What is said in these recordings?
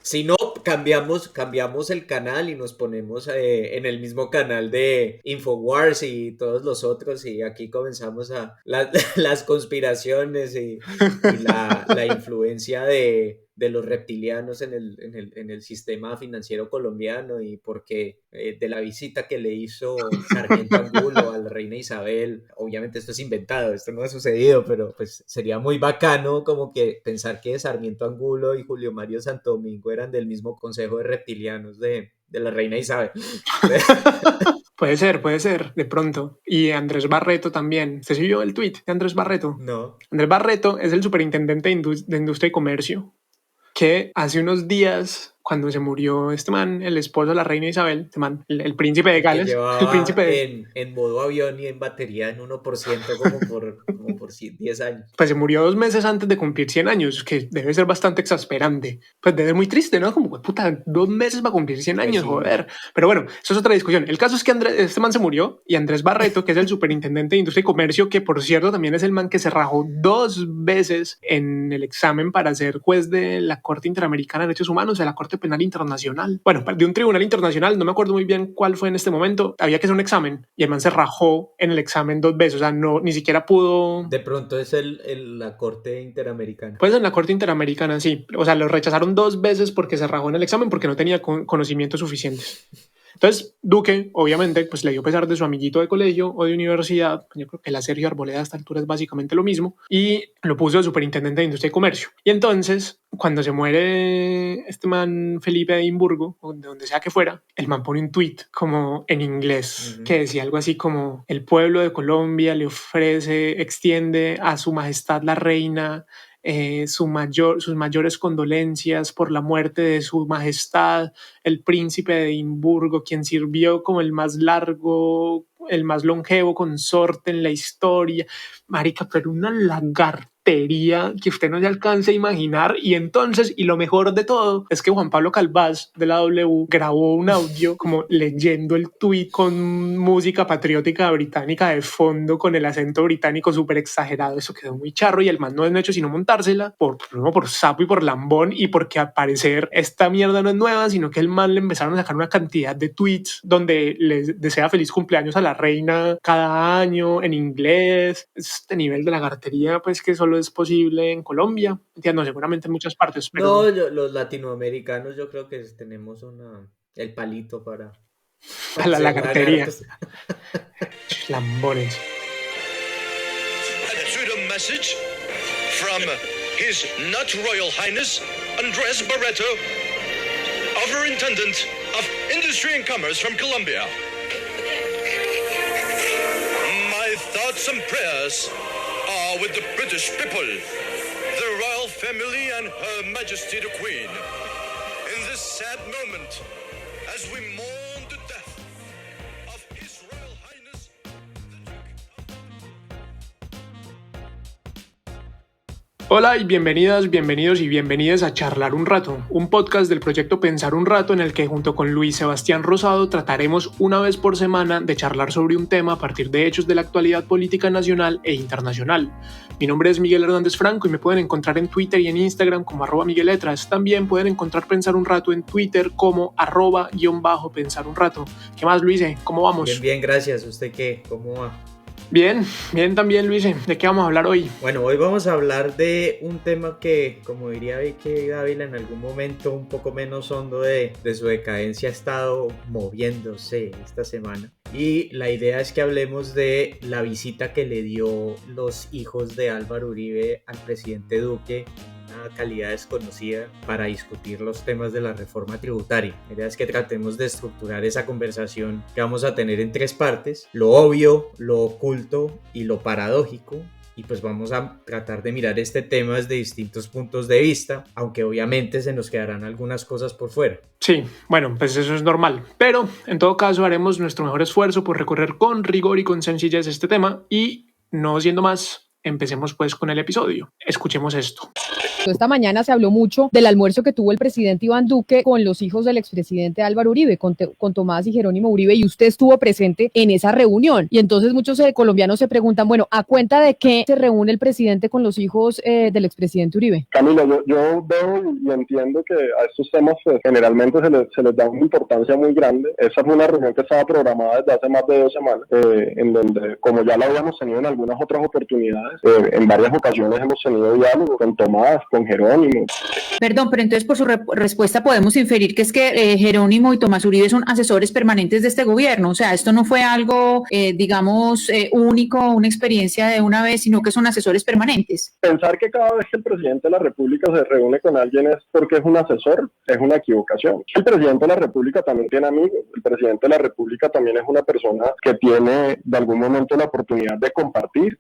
Si no, cambiamos el canal y nos ponemos en el mismo canal de Infowars y todos los otros y aquí comenzamos las conspiraciones y la influencia de los reptilianos en el sistema financiero colombiano y porque de la visita que le hizo Sarmiento Angulo a la reina Isabel, obviamente esto es inventado, esto no ha sucedido, pero pues sería muy bacano como que pensar que Sarmiento Angulo y Julio Mario Santo Domingo eran del mismo consejo de reptilianos de la reina Isabel. Puede ser, de pronto. Y Andrés Barreto también. ¿Usted sí vio el tweet de Andrés Barreto? No. Andrés Barreto es el superintendente de Industria y Comercio, que hace unos días, cuando se murió este man, el esposo de la reina Isabel, este man, el príncipe de El que Gales, el llevaba príncipe de... en modo avión y en batería en 1% como por 10 años. Pues se murió 2 meses antes de cumplir 100 años, que debe ser bastante exasperante. Pues debe ser muy triste, ¿no? Como, puta, 2 meses va a cumplir 100 Pues años, sí. joder. Pero bueno, eso es otra discusión. El caso es que este man se murió y Andrés Barreto, que es el superintendente de Industria y Comercio, que por cierto también es el man que se rajó 2 veces en el examen para ser juez de la Corte Interamericana de Derechos Humanos, de la Corte Penal Internacional. Bueno, de un tribunal internacional, no me acuerdo muy bien cuál fue en este momento. Había que hacer un examen y el man se rajó en el examen 2 veces. O sea, no, ni siquiera pudo... De pronto es la Corte Interamericana. Pues en la Corte Interamericana, sí. O sea, lo rechazaron 2 veces porque se rajó en el examen porque no tenía conocimientos suficientes. Entonces, Duque, obviamente, pues le dio pesar de su amiguito de colegio o de universidad. Yo creo que la Sergio Arboleda a esta altura es básicamente lo mismo. Y lo puso de superintendente de Industria y Comercio. Y entonces, cuando se muere este man Felipe de Edimburgo, o de donde sea que fuera, el man pone un tweet como en inglés que decía algo así como: el pueblo de Colombia le ofrece, extiende a su majestad la reina sus mayores condolencias por la muerte de su majestad, el príncipe de Edimburgo, quien sirvió como el más largo, el más longevo consorte en la historia. Marica, pero una lagartería que usted no se alcance a imaginar. Y entonces, y lo mejor de todo, es que Juan Pablo Calvás de la W grabó un audio como leyendo el tuit con música patriótica británica de fondo, con el acento británico súper exagerado. Eso quedó muy charro y el man no es hecho sino montársela por sapo y por lambón, y porque al parecer esta mierda no es nueva, sino que el man le empezaron a sacar una cantidad de tweets donde les desea feliz cumpleaños a la reina cada año en inglés. Este nivel de lagartería, pues, que solo es posible en Colombia. Entiendo, seguramente en muchas partes, pero... No, los latinoamericanos yo creo que tenemos el palito A para la ser lagartería. lagartos. Lambones. A message from His Not Royal Highness Andres Barreto, Overintendent of Industry and Commerce from Colombia. My thoughts and prayers are with the British people, the royal family and Her Majesty the Queen. In this sad moment, as we mourn the death of His Royal Highness Hola y bienvenidas, bienvenidos y bienvenidas a Charlar un Rato, un podcast del proyecto Pensar un Rato en el que junto con Luis Sebastián Rosado trataremos una vez por semana de charlar sobre un tema a partir de hechos de la actualidad política nacional e internacional. Mi nombre es Miguel Hernández Franco y me pueden encontrar en Twitter y en Instagram como @migueletras. También pueden encontrar Pensar un Rato en Twitter como @_pensar un rato. ¿Qué más, Luis? ¿Cómo vamos? Bien, bien, gracias. ¿Usted qué? ¿Cómo va? Bien, bien también, Luis. ¿De qué vamos a hablar hoy? Bueno, hoy vamos a hablar de un tema que, como diría Vicky Dávila, en algún momento un poco menos hondo de su decadencia ha estado moviéndose esta semana. Y la idea es que hablemos de la visita que le dio los hijos de Álvaro Uribe al presidente Duque, una calidad desconocida, para discutir los temas de la reforma tributaria. La idea es que tratemos de estructurar esa conversación que vamos a tener en 3 partes: lo obvio, lo oculto y lo paradójico. Y pues vamos a tratar de mirar este tema desde distintos puntos de vista, aunque obviamente se nos quedarán algunas cosas por fuera. Sí, bueno, pues eso es normal, pero en todo caso haremos nuestro mejor esfuerzo por recorrer con rigor y con sencillez este tema. Y no siendo más, empecemos pues con el episodio. Escuchemos esto. Esta mañana se habló mucho del almuerzo que tuvo el presidente Iván Duque con los hijos del expresidente Álvaro Uribe, con Tomás y Jerónimo Uribe, y usted estuvo presente en esa reunión. Y entonces muchos colombianos se preguntan, bueno, ¿a cuenta de qué se reúne el presidente con los hijos del expresidente Uribe? Camila, yo veo y entiendo que a estos temas pues, generalmente se les da una importancia muy grande. Esa fue una reunión que estaba programada desde hace más de 2 semanas, en donde, como ya la habíamos tenido en algunas otras oportunidades, en varias ocasiones hemos tenido diálogo con Tomás, con Jerónimo. Perdón, pero entonces por su respuesta podemos inferir que es que Jerónimo y Tomás Uribe son asesores permanentes de este gobierno. O sea, esto no fue algo, único, una experiencia de una vez, sino que son asesores permanentes. Pensar que cada vez que el presidente de la República se reúne con alguien es porque es un asesor, es una equivocación. El presidente de la República también tiene amigos. El presidente de la República también es una persona que tiene de algún momento la oportunidad de compartir.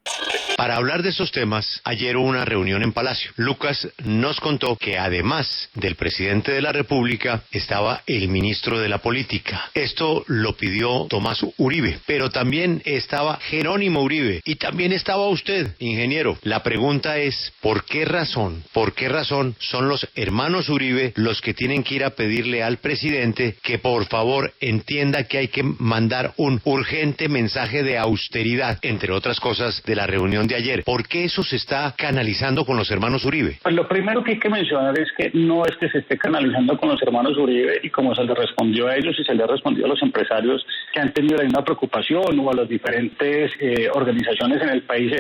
Para hablar de esos temas, ayer hubo una reunión en Palacio. Lucas nos contó que además del presidente de la República estaba el ministro de la Política. Esto lo pidió Tomás Uribe, pero también estaba Jerónimo Uribe y también estaba usted, ingeniero. La pregunta es, ¿por qué razón son los hermanos Uribe los que tienen que ir a pedirle al presidente que por favor entienda que hay que mandar un urgente mensaje de austeridad, entre otras cosas, de la reunión de ayer? ¿Por qué eso se está canalizando con los hermanos Uribe? Pues lo primero que hay que mencionar es que no es que se esté canalizando con los hermanos Uribe y como se le respondió a ellos y se le respondió a los empresarios que han tenido la misma preocupación o a las diferentes organizaciones en el país.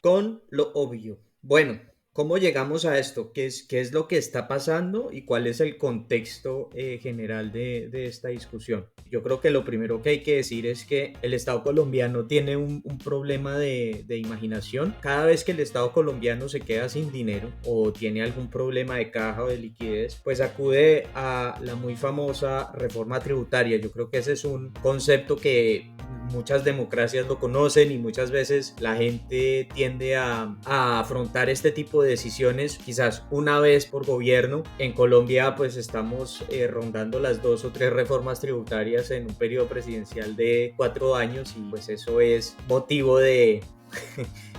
Con lo obvio. Bueno, ¿cómo llegamos a esto? ¿Qué es lo que está pasando y cuál es el contexto general de esta discusión? Yo creo que lo primero que hay que decir es que el Estado colombiano tiene un problema de imaginación. Cada vez que el Estado colombiano se queda sin dinero o tiene algún problema de caja o de liquidez, pues acude a la muy famosa reforma tributaria. Yo creo que ese es un concepto que muchas democracias lo conocen y muchas veces la gente tiende a afrontar este tipo de decisiones quizás una vez por gobierno. En Colombia pues estamos rondando las 2 o 3 reformas tributarias en un periodo presidencial de 4 años y pues eso es motivo de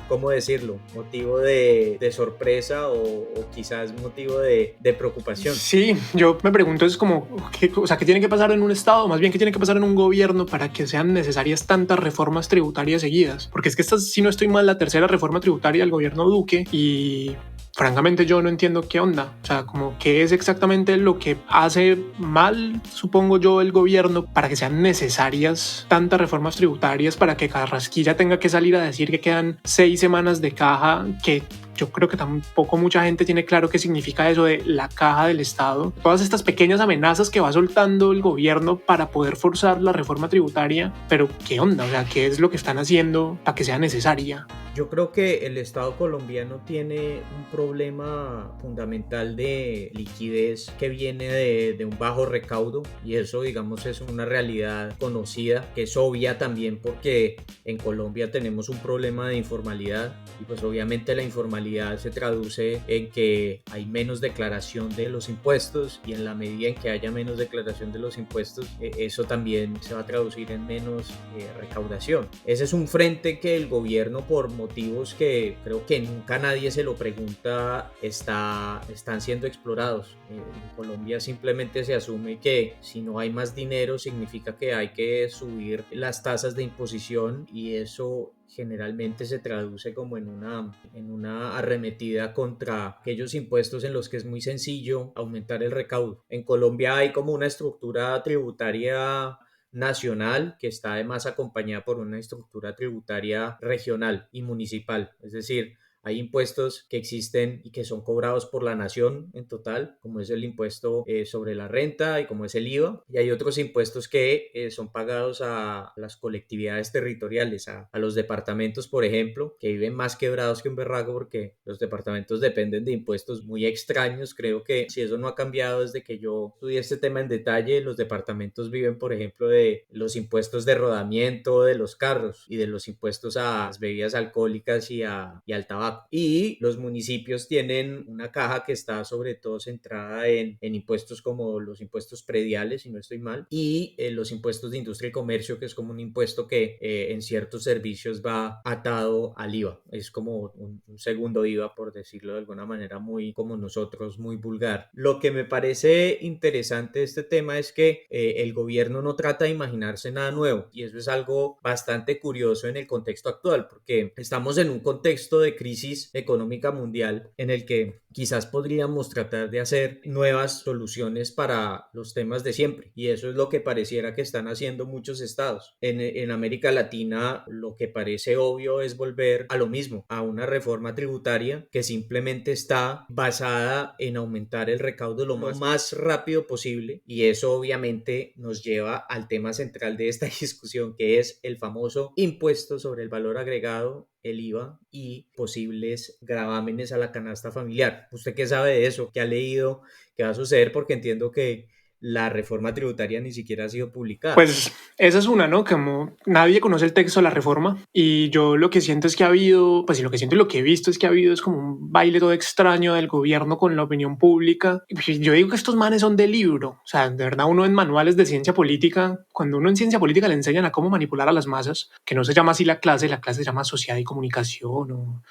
¿cómo decirlo? Motivo de sorpresa o quizás motivo de preocupación. Sí, yo me pregunto es como, ¿qué tiene que pasar en un estado? Más bien, ¿qué tiene que pasar en un gobierno para que sean necesarias tantas reformas tributarias seguidas? Porque es que esta, si no estoy mal, la tercera reforma tributaria del gobierno Duque y francamente yo no entiendo qué onda, o sea, como qué es exactamente lo que hace mal, supongo yo, el gobierno para que sean necesarias tantas reformas tributarias, para que Carrasquilla tenga que salir a decir que quedan 6 semanas de caja, que yo creo que tampoco mucha gente tiene claro qué significa eso de la caja del Estado. Todas estas pequeñas amenazas que va soltando el gobierno para poder forzar la reforma tributaria, pero ¿qué onda? O sea, ¿qué es lo que están haciendo para que sea necesaria? Yo creo que el Estado colombiano tiene un problema fundamental de liquidez que viene de un bajo recaudo y eso, digamos, es una realidad conocida, que es obvia también porque en Colombia tenemos un problema de informalidad y pues obviamente la informalidad se traduce en que hay menos declaración de los impuestos y en la medida en que haya menos declaración de los impuestos, eso también se va a traducir en menos recaudación. Ese es un frente que el gobierno, por motivos que creo que nunca nadie se lo pregunta, están siendo explorados. En Colombia simplemente se asume que si no hay más dinero significa que hay que subir las tasas de imposición y eso generalmente se traduce como en una arremetida contra aquellos impuestos en los que es muy sencillo aumentar el recaudo. En Colombia hay como una estructura tributaria nacional que está además acompañada por una estructura tributaria regional y municipal, es decir, hay impuestos que existen y que son cobrados por la nación en total, como es el impuesto sobre la renta y como es el IVA. Y hay otros impuestos que son pagados a las colectividades territoriales, a los departamentos, por ejemplo, que viven más quebrados que un berraco porque los departamentos dependen de impuestos muy extraños. Creo que si eso no ha cambiado desde que yo estudié este tema en detalle, los departamentos viven, por ejemplo, de los impuestos de rodamiento de los carros y de los impuestos a las bebidas alcohólicas y al tabaco. tabaco. Y los municipios tienen una caja que está sobre todo centrada en impuestos como los impuestos prediales, si no estoy mal, y los impuestos de industria y comercio, que es como un impuesto que en ciertos servicios va atado al IVA. Es como un segundo IVA, por decirlo de alguna manera, muy como nosotros, muy vulgar. Lo que me parece interesante de este tema es que el gobierno no trata de imaginarse nada nuevo, y eso es algo bastante curioso en el contexto actual, porque estamos en un contexto de crisis económica mundial en el que quizás podríamos tratar de hacer nuevas soluciones para los temas de siempre, y eso es lo que pareciera que están haciendo muchos estados. En América Latina lo que parece obvio es volver a lo mismo, a una reforma tributaria que simplemente está basada en aumentar el recaudo lo más rápido posible, y eso obviamente nos lleva al tema central de esta discusión, que es el famoso impuesto sobre el valor agregado, el IVA, y posibles gravámenes a la canasta familiar. ¿Usted qué sabe de eso? ¿Qué ha leído? ¿Qué va a suceder? Porque entiendo que la reforma tributaria ni siquiera ha sido publicada. Pues esa es una, ¿no? Como nadie conoce el texto de la reforma, y yo lo que siento es que ha habido, pues, y lo que siento y lo que he visto es que ha habido es como un baile todo extraño del gobierno con la opinión pública. Y yo digo que estos manes son de libro. O sea, de verdad, uno en manuales de ciencia política, cuando uno en ciencia política le enseñan a cómo manipular a las masas, que no se llama así la clase se llama sociedad y comunicación o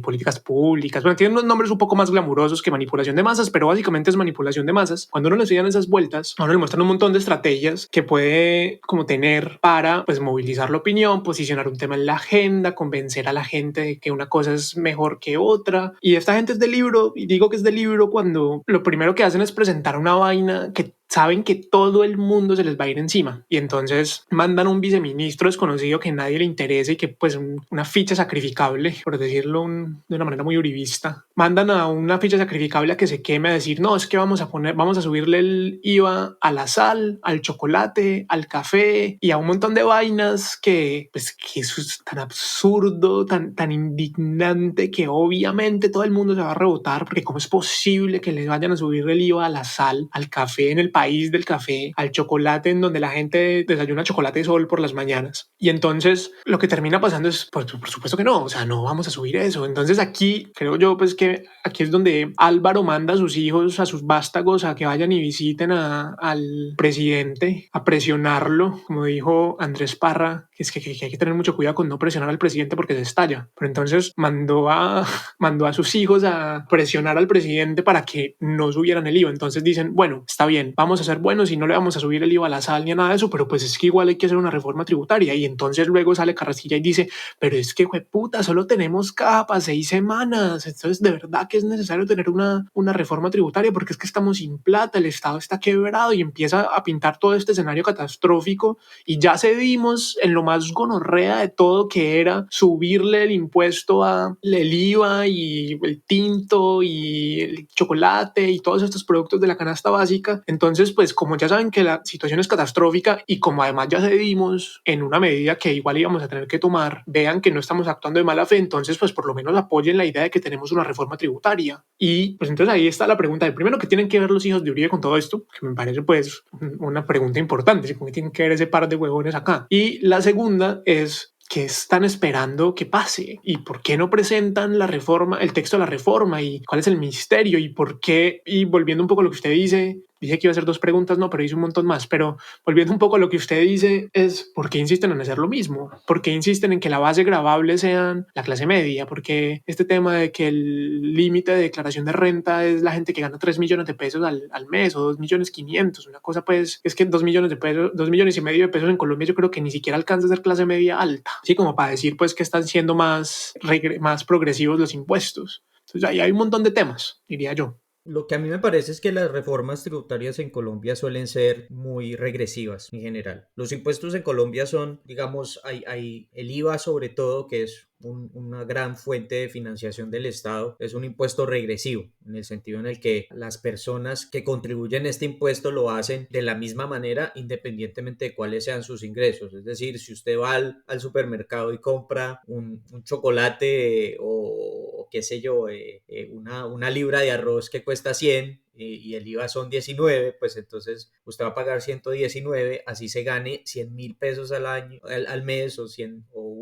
políticas públicas. Bueno, tienen unos nombres un poco más glamurosos que manipulación de masas, pero básicamente es manipulación de masas. Cuando uno le enseñan esas vueltas, a uno le muestran un montón de estrategias que puede como tener para, pues, movilizar la opinión, posicionar un tema en la agenda, convencer a la gente de que una cosa es mejor que otra. Y esta gente es de libro, y digo que es de libro cuando lo primero que hacen es presentar una vaina que saben que todo el mundo se les va a ir encima, y entonces mandan un viceministro desconocido que a nadie le interesa y que, pues, una ficha sacrificable, por decirlo de una manera muy uribista, mandan a una ficha sacrificable a que se queme, a decir, no, es que vamos a subirle el IVA a la sal, al chocolate, al café y a un montón de vainas que, pues, que eso es tan absurdo, tan indignante, que obviamente todo el mundo se va a rebotar, porque cómo es posible que les vayan a subir el IVA a la sal, al café en el país del café, al chocolate en donde la gente desayuna chocolate Sol por las mañanas. Y entonces lo que termina pasando es, pues, por supuesto que no, o sea, no vamos a subir eso. Entonces aquí creo yo, pues, que aquí es donde Álvaro manda a sus hijos, a sus vástagos, a que vayan y visiten al presidente, a presionarlo, como dijo Andrés Parra, que es que hay que tener mucho cuidado con no presionar al presidente porque se estalla. Pero entonces mandó a sus hijos a presionar al presidente para que no subieran el IVA. Entonces dicen, bueno, está bien, vamos a ser buenos y no le vamos a subir el IVA a la sal ni a nada de eso, pero pues es que igual hay que hacer una reforma tributaria. Y entonces luego sale Carrasquilla y dice, pero es que, puta, solo tenemos para 6 semanas, entonces de verdad que es necesario tener una reforma tributaria porque es que estamos sin plata, el Estado está quebrado, y empieza a pintar todo este escenario catastrófico. Y ya cedimos en lo más gonorrea de todo, que era subirle el impuesto a el IVA y el tinto y el chocolate y todos estos productos de la canasta básica. Entonces, pues, como ya saben que la situación es catastrófica, y como además ya cedimos en una medida que igual íbamos a tener que tomar, vean que no estamos actuando de mala fe, entonces, pues, por lo menos apoyen la idea de que tenemos una reforma tributaria. Y pues entonces ahí está la pregunta de, primero, ¿qué tienen que ver los hijos de Uribe con todo esto? Que me parece, pues, una pregunta importante, ¿cómo tienen que ver ese par de huevones acá? Y la segunda es, ¿qué están esperando que pase? ¿Y por qué no presentan la reforma, el texto de la reforma? ¿Y cuál es el misterio? ¿Y por qué? Y volviendo un poco a lo que usted dice que iba a hacer 2 preguntas, no, pero hice un montón más. Pero volviendo un poco a lo que usted dice, es ¿por qué insisten en hacer lo mismo? ¿Por qué insisten en que la base gravable sean la clase media? Porque este tema de que el límite de declaración de renta es la gente que gana 3 millones de pesos al mes, o 2.500.000, una cosa, pues, es que 2 millones de pesos, 2,5 millones de pesos en Colombia, yo creo que ni siquiera alcanza a ser clase media alta, así como para decir, pues, que están siendo más progresivos los impuestos. Entonces ahí hay un montón de temas, diría yo. Lo que a mí me parece es que las reformas tributarias en Colombia suelen ser muy regresivas en general. Los impuestos en Colombia son, digamos, hay el IVA sobre todo, que es una gran fuente de financiación del Estado. Es un impuesto regresivo, en el sentido en el que las personas que contribuyen a este impuesto lo hacen de la misma manera, independientemente de cuáles sean sus ingresos. Es decir, si usted va al supermercado y compra un chocolate o qué sé yo, una libra de arroz que cuesta 100 y el IVA son 19, pues entonces usted va a pagar 119, así se gane 100.000 pesos al mes, o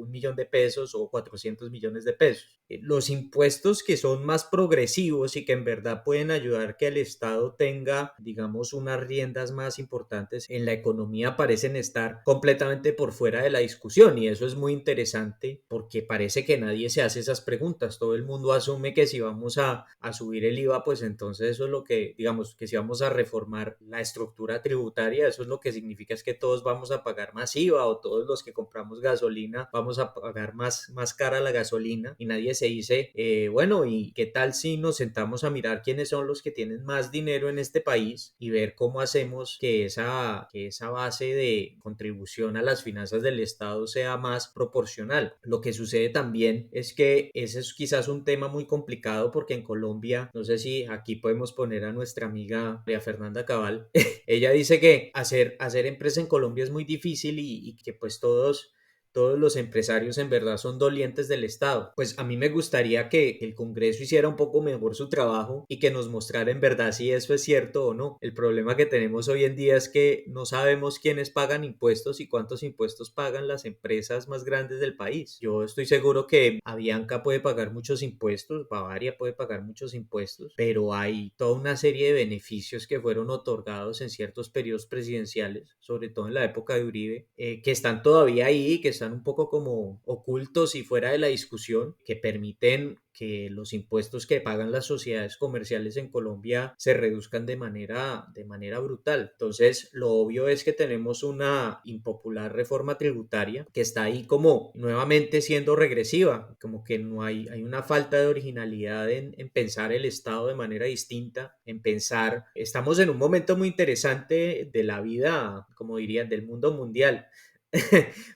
1.000.000 de pesos o 400 millones de pesos. Los impuestos que son más progresivos y que en verdad pueden ayudar que el Estado tenga, digamos, unas riendas más importantes en la economía parecen estar completamente por fuera de la discusión, y eso es muy interesante porque parece que nadie se hace esas preguntas. Todo el mundo asume que si vamos a subir el IVA, pues entonces eso es lo que, digamos, que si vamos a reformar la estructura tributaria, eso es lo que significa es que todos vamos a pagar más IVA, o todos los que compramos gasolina vamos a pagar más cara la gasolina, y nadie se dice, bueno, ¿y qué tal si nos sentamos a mirar quiénes son los que tienen más dinero en este país y ver cómo hacemos que esa base de contribución a las finanzas del Estado sea más proporcional? Lo que sucede también es que ese es quizás un tema muy complicado, porque en Colombia, no sé si aquí podemos poner a nuestra amiga María Fernanda Cabal, ella dice que hacer empresa en Colombia es muy difícil, y que pues todos los empresarios en verdad son dolientes del Estado. Pues a mí me gustaría que el Congreso hiciera un poco mejor su trabajo y que nos mostrara en verdad si eso es cierto o no. El problema que tenemos hoy en día es que no sabemos quiénes pagan impuestos y cuántos impuestos pagan las empresas más grandes del país. Yo estoy seguro que Avianca puede pagar muchos impuestos, Bavaria puede pagar muchos impuestos, pero hay toda una serie de beneficios que fueron otorgados en ciertos periodos presidenciales, sobre todo en la época de Uribe, que están todavía ahí, que están un poco como ocultos y fuera de la discusión, que permiten que los impuestos que pagan las sociedades comerciales en Colombia se reduzcan de manera brutal. Entonces, lo obvio es que tenemos una impopular reforma tributaria que está ahí como nuevamente siendo regresiva, como que no hay una falta de originalidad en pensar el Estado de manera distinta, en pensar, estamos en un momento muy interesante de la vida, como dirían, del mundo mundial.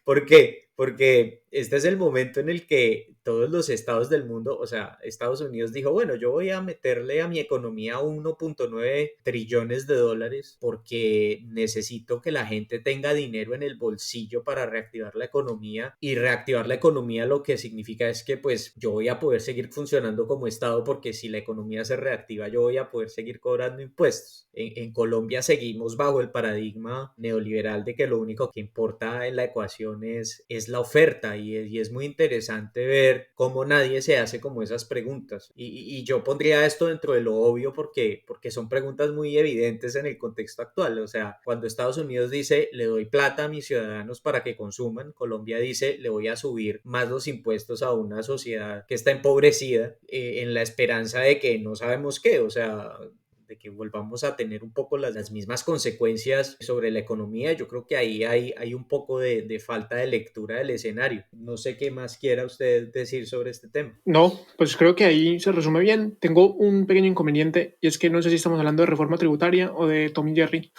¿Por qué? Porque este es el momento en el que todos los estados del mundo, o sea, Estados Unidos dijo, bueno, yo voy a meterle a mi economía 1.9 trillones de dólares porque necesito que la gente tenga dinero en el bolsillo para reactivar la economía, y reactivar la economía lo que significa es que pues yo voy a poder seguir funcionando como estado, porque si la economía se reactiva yo voy a poder seguir cobrando impuestos. En Colombia seguimos bajo el paradigma neoliberal de que lo único que importa en la ecuación es la oferta, y es muy interesante ver cómo nadie se hace como esas preguntas, y yo pondría esto dentro de lo obvio porque son preguntas muy evidentes en el contexto actual. O sea, cuando Estados Unidos dice le doy plata a mis ciudadanos para que consuman, Colombia dice le voy a subir más los impuestos a una sociedad que está empobrecida, en la esperanza de que no sabemos qué, o sea, de que volvamos a tener un poco las mismas consecuencias sobre la economía. Yo creo que ahí hay un poco de falta de lectura del escenario. No sé qué más quiera usted decir sobre este tema. No, pues creo que ahí se resume bien. Tengo un pequeño inconveniente, y es que no sé si estamos hablando de reforma tributaria o de Tom y Jerry.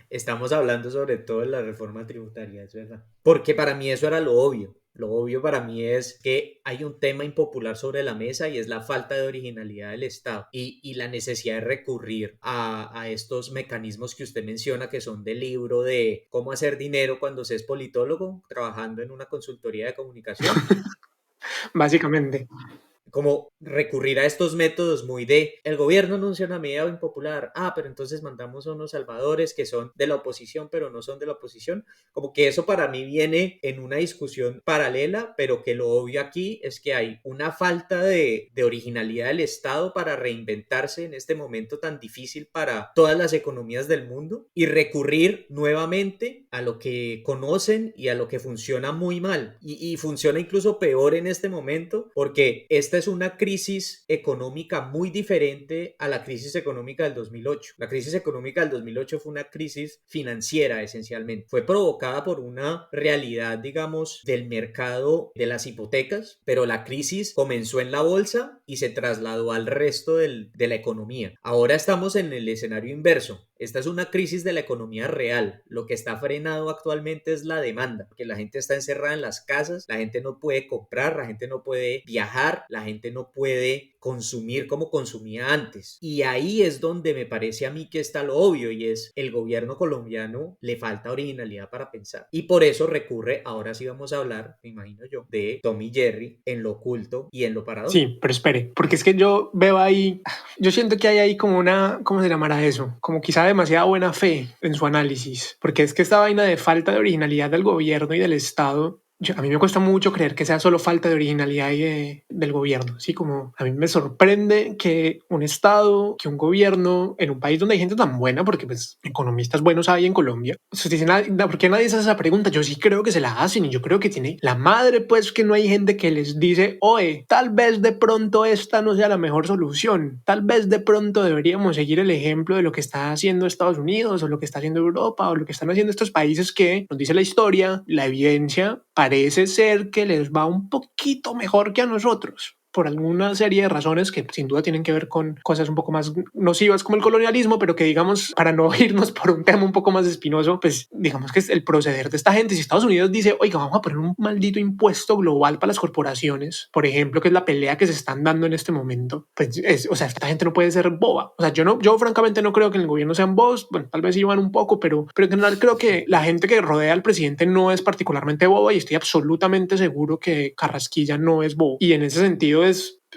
Estamos hablando sobre todo de la reforma tributaria, es verdad. Porque para mí eso era lo obvio. Lo obvio para mí es que hay un tema impopular sobre la mesa, y es la falta de originalidad del Estado y la necesidad de recurrir a estos mecanismos que usted menciona, que son del libro de cómo hacer dinero cuando se es politólogo, trabajando en una consultoría de comunicación. Básicamente. Como recurrir a estos métodos muy de el gobierno anuncia una medida impopular, pero entonces mandamos a unos salvadores que son de la oposición pero no son de la oposición. Como que eso para mí viene en una discusión paralela, pero que lo obvio aquí es que hay una falta de originalidad del Estado para reinventarse en este momento tan difícil para todas las economías del mundo, y recurrir nuevamente a lo que conocen y a lo que funciona muy mal, y funciona incluso peor en este momento, porque esta es una crisis económica muy diferente a la crisis económica del 2008. La crisis económica del 2008 fue una crisis financiera esencialmente. Fue provocada por una realidad, digamos, del mercado de las hipotecas, pero la crisis comenzó en la bolsa y se trasladó al resto de la economía. Ahora estamos en el escenario inverso. Esta es una crisis de la economía real. Lo que está frenado actualmente es la demanda, porque la gente está encerrada en las casas, la gente no puede comprar, la gente no puede viajar, la gente no puede consumir como consumía antes. Y ahí es donde me parece a mí que está lo obvio, y es el gobierno colombiano le falta originalidad para pensar. Y por eso recurre, ahora sí vamos a hablar, me imagino yo, de Tom y Jerry en lo oculto y en lo paradójico. Sí, pero espere, porque es que yo veo ahí, yo siento que hay ahí como una, ¿cómo se llamará eso? Como quizá demasiada buena fe en su análisis, porque es que esta vaina de falta de originalidad del gobierno y del Estado A mí me cuesta mucho creer que sea solo falta de originalidad del gobierno. Sí, como a mí me sorprende que un Estado, que un gobierno, en un país donde hay gente tan buena, porque pues economistas buenos hay en Colombia, se dicen, ¿por qué nadie se hace esa pregunta? Yo sí creo que se la hacen y yo creo que tiene la madre, pues que no hay gente que les dice, oye, tal vez de pronto esta no sea la mejor solución. Tal vez de pronto deberíamos seguir el ejemplo de lo que está haciendo Estados Unidos o lo que está haciendo Europa o lo que están haciendo estos países que nos dice la historia, la evidencia, parece ser que les va un poquito mejor que a nosotros por alguna serie de razones que sin duda tienen que ver con cosas un poco más nocivas como el colonialismo, pero que digamos, para no irnos por un tema un poco más espinoso, pues digamos que es el proceder de esta gente. Si Estados Unidos dice, oiga, vamos a poner un maldito impuesto global para las corporaciones, por ejemplo, que es la pelea que se están dando en este momento, pues o sea, esta gente no puede ser boba. O sea, yo francamente no creo que en el gobierno sean bobos, bueno, tal vez iban un poco, pero en general creo que la gente que rodea al presidente no es particularmente boba y estoy absolutamente seguro que Carrasquilla no es bobo. Y en ese sentido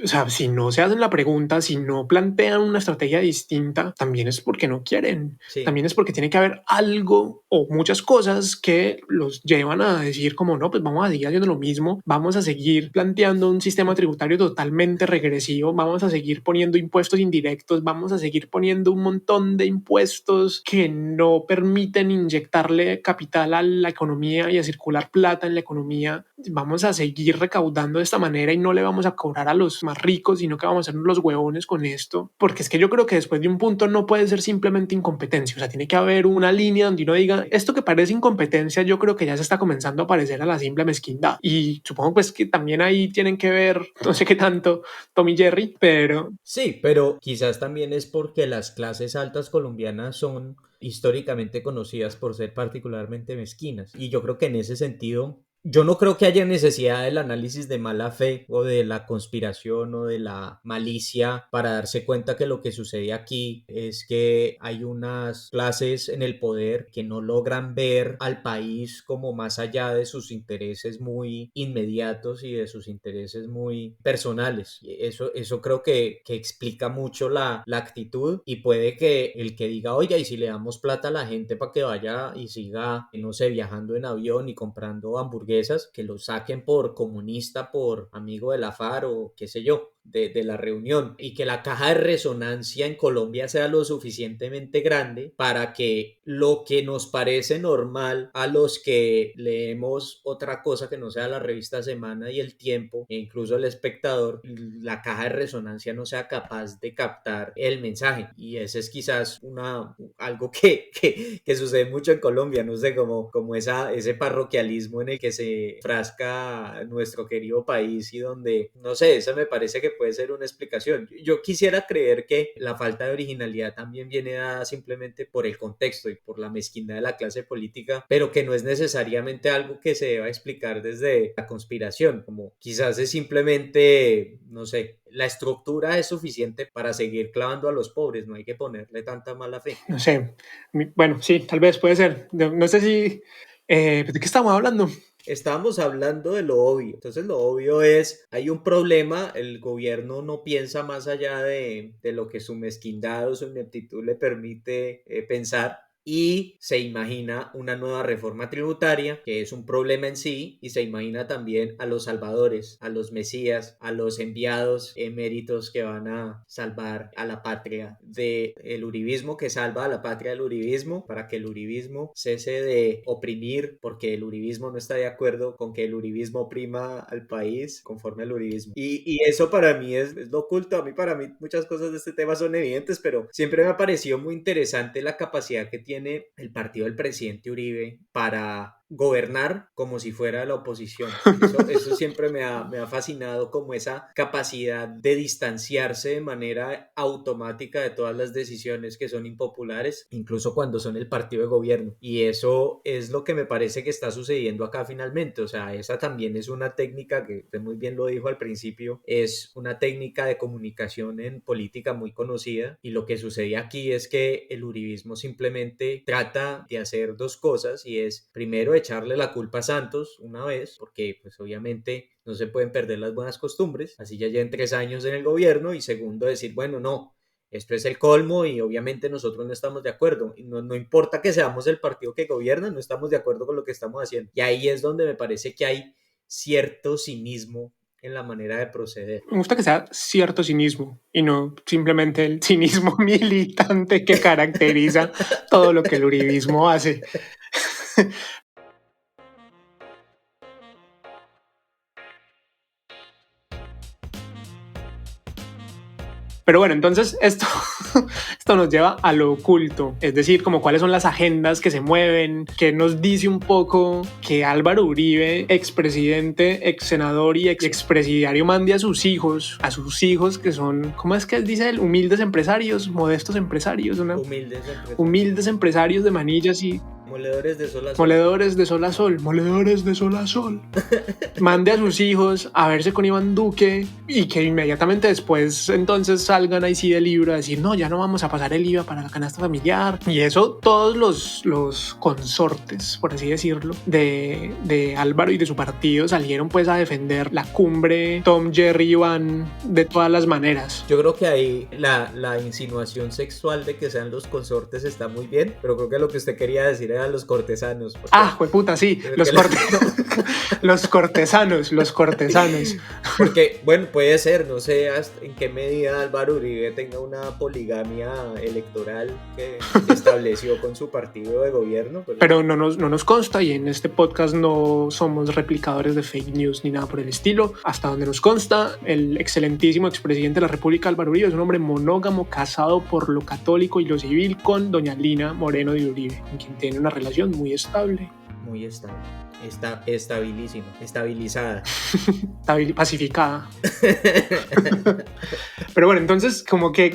o sea, si no se hacen la pregunta, si no plantean una estrategia distinta, también es porque no quieren. Sí. También es porque tiene que haber algo o muchas cosas que los llevan a decir como no, pues vamos a seguir haciendo lo mismo, vamos a seguir planteando un sistema tributario totalmente regresivo, vamos a seguir poniendo impuestos indirectos, vamos a seguir poniendo un montón de impuestos que no permiten inyectarle capital a la economía y a circular plata en la economía. Vamos a seguir recaudando de esta manera y no le vamos a cobrar a los más ricos, sino que vamos a hacernos los huevones con esto, porque es que yo creo que después de un punto no puede ser simplemente incompetencia, o sea, tiene que haber una línea donde uno diga, esto que parece incompetencia, yo creo que ya se está comenzando a parecer a la simple mezquindad, y supongo pues que también ahí tienen que ver, no sé qué tanto, Tom y Jerry, pero... Sí, pero quizás también es porque las clases altas colombianas son históricamente conocidas por ser particularmente mezquinas, y yo creo que en ese sentido... Yo no creo que haya necesidad del análisis de mala fe o de la conspiración o de la malicia para darse cuenta que lo que sucede aquí es que hay unas clases en el poder que no logran ver al país como más allá de sus intereses muy inmediatos y de sus intereses muy personales. Eso creo que explica mucho la actitud y puede que el que diga, oiga, y si le damos plata a la gente para que vaya y siga, no sé, viajando en avión y comprando hamburguesas, que lo saquen por comunista, por amigo de la FARC o qué sé yo, de la reunión, y que la caja de resonancia en Colombia sea lo suficientemente grande para que lo que nos parece normal a los que leemos otra cosa que no sea la revista Semana y El Tiempo e incluso El Espectador, la caja de resonancia no sea capaz de captar el mensaje. Y ese es quizás algo que sucede mucho en Colombia, no sé, como ese parroquialismo en el que se frasca nuestro querido país y donde, no sé, eso me parece que puede ser una explicación. Yo quisiera creer que la falta de originalidad también viene dada simplemente por el contexto y por la mezquindad de la clase política, pero que no es necesariamente algo que se deba explicar desde la conspiración, como quizás es simplemente, no sé, la estructura es suficiente para seguir clavando a los pobres, no hay que ponerle tanta mala fe. No sé, bueno, sí, tal vez puede ser. No sé si... ¿de qué estamos hablando? Estábamos hablando de lo obvio. Entonces lo obvio es, hay un problema, el gobierno no piensa más allá de lo que su mezquindad o su ineptitud le permite pensar, y se imagina una nueva reforma tributaria, que es un problema en sí, y se imagina también a los salvadores, a los mesías, a los enviados eméritos que van a salvar a la patria del uribismo, que salva a la patria del uribismo, para que el uribismo cese de oprimir, porque el uribismo no está de acuerdo con que el uribismo oprima al país conforme al uribismo. Y eso para mí es lo oculto. Para mí muchas cosas de este tema son evidentes, pero siempre me ha parecido muy interesante la capacidad que tiene el partido del presidente Uribe para gobernar como si fuera la oposición. Eso siempre me ha fascinado, como esa capacidad de distanciarse de manera automática de todas las decisiones que son impopulares, incluso cuando son el partido de gobierno. Y eso es lo que me parece que está sucediendo acá finalmente. O sea, esa también es una técnica que usted muy bien lo dijo al principio, es una técnica de comunicación en política muy conocida, y lo que sucede aquí es que el uribismo simplemente trata de hacer dos cosas, y es primero echarle la culpa a Santos una vez, porque pues obviamente no se pueden perder las buenas costumbres, así ya llevan 3 años en el gobierno, y segundo decir, bueno, no, esto es el colmo y obviamente nosotros no estamos de acuerdo. Y no importa que seamos el partido que gobierna, no estamos de acuerdo con lo que estamos haciendo. Y ahí es donde me parece que hay cierto cinismo en la manera de proceder. Me gusta que sea cierto cinismo y no simplemente el cinismo militante que caracteriza todo lo que el uribismo hace. Pero bueno, entonces esto nos lleva a lo oculto, es decir, como cuáles son las agendas que se mueven, que nos dice un poco que Álvaro Uribe, expresidente, ex senador y expresidiario, mande a sus hijos que son, ¿cómo es que dice él? Humildes empresarios, modestos empresarios, ¿no? Humildes empresarios de manillas y moledores de sol a sol. Moledores de sol a sol. Moledores de sol a sol. Mande a sus hijos a verse con Iván Duque y que inmediatamente después entonces salgan ahí sí del libro a decir no, ya no vamos a pasar el IVA para la canasta familiar. Y eso todos los consortes, por así decirlo, de Álvaro y de su partido salieron pues a defender la cumbre Tom, Jerry, Iván de todas las maneras. Yo creo que ahí la insinuación sexual de que sean los consortes está muy bien, pero creo que lo que usted quería decir era los cortesanos. Ah, jueputa, sí, los cortesanos. Porque, bueno, puede ser, no sé en qué medida Álvaro Uribe tenga una poligamia electoral que estableció con su partido de gobierno. Pero no nos consta y en este podcast no somos replicadores de fake news ni nada por el estilo. Hasta donde nos consta, el excelentísimo expresidente de la República, Álvaro Uribe, es un hombre monógamo, casado por lo católico y lo civil con doña Lina Moreno de Uribe, con quien tiene una relación muy estable. Muy estable. Estabilísima. Estabilizada. Pacificada. Pero bueno, entonces, como que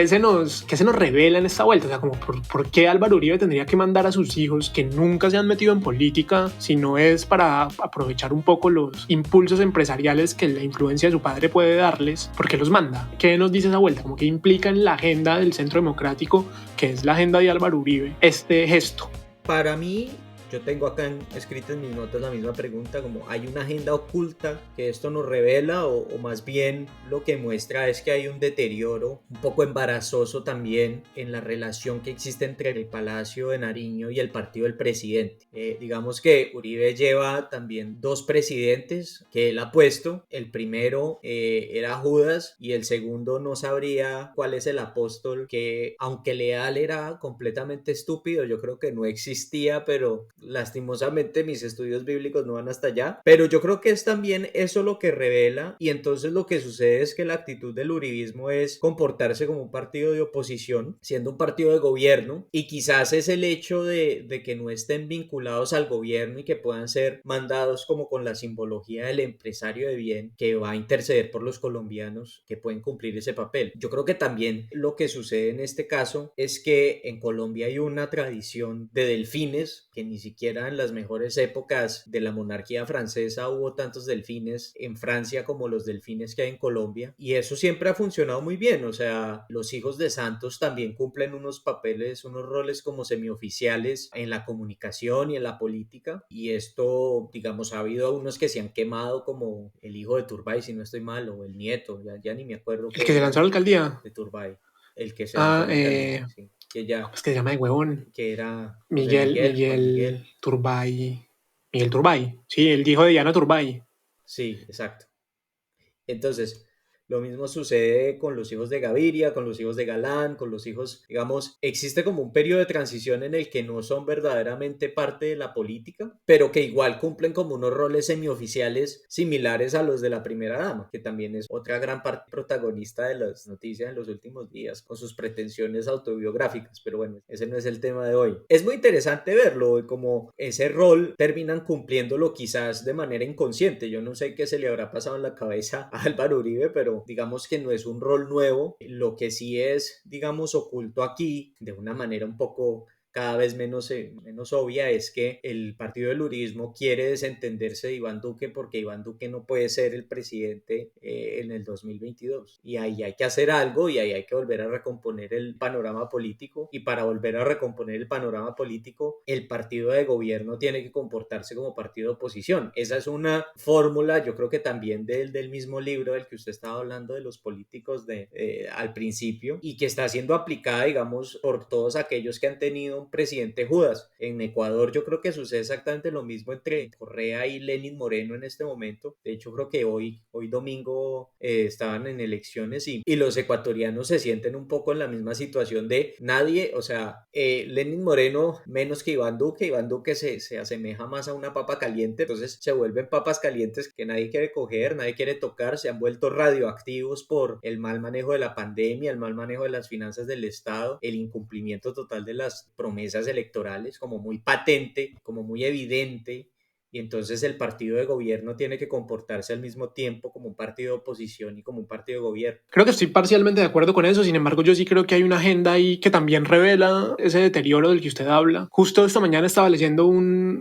se nos revela en esta vuelta. O sea, como ¿por qué Álvaro Uribe tendría que mandar a sus hijos que nunca se han metido en política si no es para aprovechar un poco los impulsos empresariales que la influencia de su padre puede darles? ¿Por qué los manda? ¿Qué nos dice esa vuelta? Como que implica en la agenda del Centro Democrático, que es la agenda de Álvaro Uribe, este gesto. Para mí, yo tengo acá escrito en mis notas la misma pregunta, como hay una agenda oculta que esto nos revela o más bien lo que muestra es que hay un deterioro un poco embarazoso también en la relación que existe entre el Palacio de Nariño y el partido del presidente. Digamos que Uribe lleva también 2 presidentes que él ha puesto. El primero era Judas y el segundo no sabría cuál es el apóstol, que aunque Leal era completamente estúpido, yo creo que no existía, pero lastimosamente mis estudios bíblicos no van hasta allá, pero yo creo que es también eso lo que revela, y entonces lo que sucede es que la actitud del uribismo es comportarse como un partido de oposición, siendo un partido de gobierno, y quizás es el hecho de que no estén vinculados al gobierno y que puedan ser mandados como con la simbología del empresario de bien que va a interceder por los colombianos que pueden cumplir ese papel. Yo creo que también lo que sucede en este caso es que en Colombia hay una tradición de delfines que ni siquiera en las mejores épocas de la monarquía francesa hubo tantos delfines en Francia como los delfines que hay en Colombia, y eso siempre ha funcionado muy bien. O sea, los hijos de Santos también cumplen unos papeles, unos roles como semioficiales en la comunicación y en la política, y esto, digamos, ha habido unos que se han quemado, como el hijo de Turbay, si no estoy mal, o el nieto, ya ni me acuerdo. ¿El que se lanzó a la alcaldía? De Turbay. El que se lanzó a la alcaldía, sí. Que ya, ¿cómo es que se llama de huevón? Que era Miguel Turbay. Miguel Turbay, sí, el hijo de Diana Turbay. Sí, exacto. Entonces, lo mismo sucede con los hijos de Gaviria, con los hijos de Galán, con los hijos, digamos, existe como un periodo de transición en el que no son verdaderamente parte de la política, pero que igual cumplen como unos roles semioficiales similares a los de la primera dama, que también es otra gran parte protagonista de las noticias en los últimos días, con sus pretensiones autobiográficas, pero bueno, ese no es el tema de hoy. Es muy interesante verlo, como ese rol terminan cumpliéndolo quizás de manera inconsciente. Yo no sé qué se le habrá pasado en la cabeza a Álvaro Uribe, pero digamos que no es un rol nuevo. Lo que sí es, digamos, oculto aquí de una manera un poco cada vez menos obvia, es que el partido del uribismo quiere desentenderse de Iván Duque porque Iván Duque no puede ser el presidente en el 2022. Y ahí hay que hacer algo y ahí hay que volver a recomponer el panorama político. Y para volver a recomponer el panorama político, el partido de gobierno tiene que comportarse como partido de oposición. Esa es una fórmula, yo creo que también del mismo libro del que usted estaba hablando de los políticos al principio, y que está siendo aplicada, digamos, por todos aquellos que han tenido un presidente Judas. En Ecuador yo creo que sucede exactamente lo mismo entre Correa y Lenín Moreno en este momento. De hecho, creo que hoy domingo estaban en elecciones y los ecuatorianos se sienten un poco en la misma situación de nadie, o sea, Lenín Moreno menos que Iván Duque se asemeja más a una papa caliente, entonces se vuelven papas calientes que nadie quiere coger, nadie quiere tocar, se han vuelto radioactivos por el mal manejo de la pandemia, el mal manejo de las finanzas del Estado, el incumplimiento total de las promesas electorales, como muy patente, como muy evidente. Y entonces el partido de gobierno tiene que comportarse al mismo tiempo como un partido de oposición y como un partido de gobierno. Creo que estoy parcialmente de acuerdo con eso, sin embargo yo sí creo que hay una agenda ahí que también revela ese deterioro del que usted habla. Justo esta mañana estaba leyendo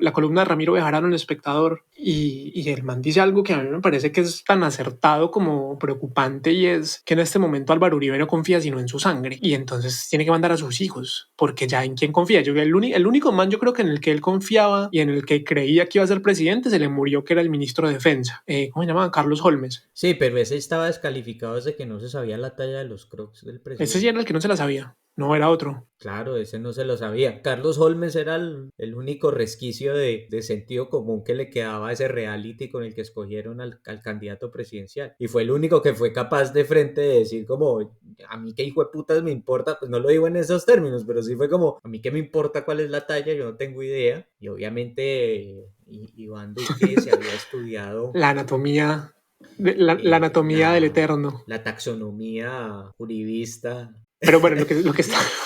la columna de Ramiro Bejarano en El Espectador y el man dice algo que a mí me parece que es tan acertado como preocupante, y es que en este momento Álvaro Uribe no confía sino en su sangre, y entonces tiene que mandar a sus hijos, porque ya en quién confía. El único man yo creo que en el que él confiaba y en el que creía que iba a ser presidente se le murió, que era el ministro de Defensa. ¿Cómo se llamaba? Carlos Holmes. Sí, pero ese estaba descalificado desde que no se sabía la talla de los crocs del presidente. Ese sí era el que no se la sabía. No, era otro. Claro, ese no se lo sabía. Carlos Holmes era el único resquicio de sentido común que le quedaba a ese reality con el que escogieron al candidato presidencial. Y fue el único que fue capaz de frente de decir como, a mí qué hijo de putas me importa, pues no lo digo en esos términos, pero sí fue como, a mí qué me importa cuál es la talla, yo no tengo idea. Y obviamente Iván Duque se había estudiado la anatomía, la anatomía del eterno. La taxonomía uribista. Pero bueno,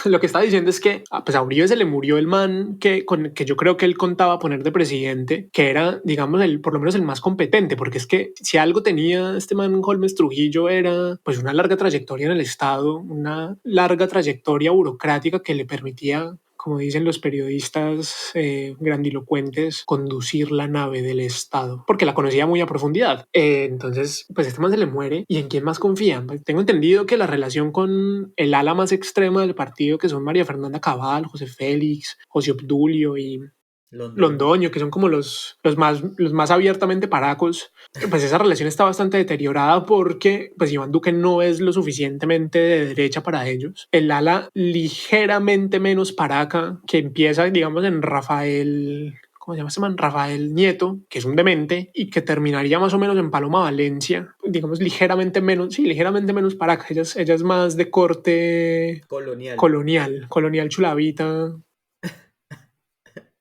lo que está diciendo es que pues a Uribe se le murió el man que yo creo que él contaba poner de presidente, que era, digamos, por lo menos el más competente, porque es que si algo tenía este man Holmes Trujillo era pues una larga trayectoria en el Estado, una larga trayectoria burocrática que le permitía, como dicen los periodistas grandilocuentes, conducir la nave del Estado, porque la conocía muy a profundidad. Entonces, pues este man se le muere. ¿Y en quién más confían? Pues tengo entendido que la relación con el ala más extrema del partido, que son María Fernanda Cabal, José Félix, José Obdulio y Londoño, que son como los más abiertamente paracos, pues esa relación está bastante deteriorada porque pues Iván Duque no es lo suficientemente de derecha para ellos. El ala ligeramente menos paraca, que empieza, digamos, en Rafael... ¿Cómo se llama este man? Rafael Nieto, que es un demente, y que terminaría más o menos en Paloma Valencia, digamos ligeramente menos paraca. Ella es más de corte colonial chulavita.